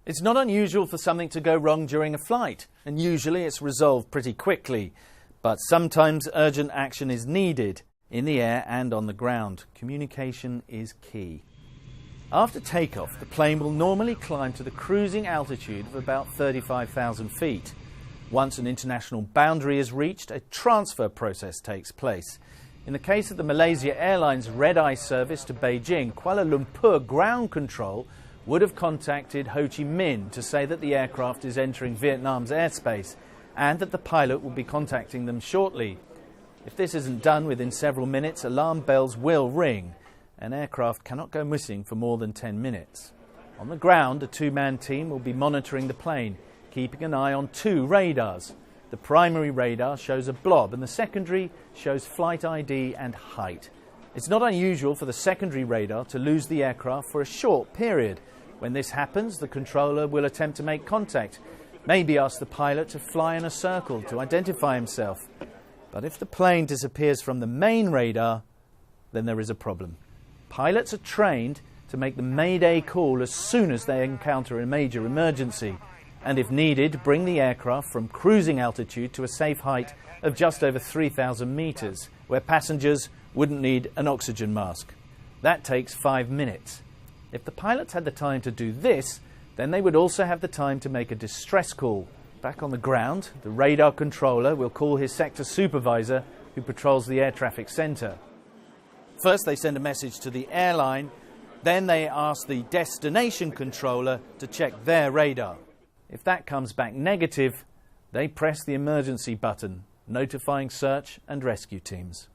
It's not unusual for something to go wrong during a flight, and usually it's resolved pretty quickly. But sometimes urgent action is needed, in the air and on the ground. Communication is key. After takeoff, the plane will normally climb to the cruising altitude of about 35,000 feet. Once an international boundary is reached, a transfer process takes place. In the case of the Malaysia Airlines red-eye service to Beijing, Kuala Lumpur ground control would have contacted Ho Chi Minh to say that the aircraft is entering Vietnam's airspace and that the pilot will be contacting them shortly. If this isn't done within several minutes, alarm bells will ring. An aircraft cannot go missing for more than 10 minutes. On the ground, a two-man team will be monitoring the plane, keeping an eye on two radars. The primary radar shows a blob and the secondary shows flight ID and height. It's not unusual for the secondary radar to lose the aircraft for a short period. When this happens, the controller will attempt to make contact, maybe ask the pilot to fly in a circle to identify himself. But if the plane disappears from the main radar, then there is a problem. Pilots are trained to make the Mayday call as soon as they encounter a major emergency, and if needed, bring the aircraft from cruising altitude to a safe height of just over 3,000 meters, where passengers wouldn't need an oxygen mask. That takes 5 minutes. If the pilots had the time to do this, then they would also have the time to make a distress call. Back on the ground, the radar controller will call his sector supervisor who patrols the air traffic center. First they send a message to the airline, then they ask the destination controller to check their radar. If that comes back negative, they press the emergency button, notifying search and rescue teams.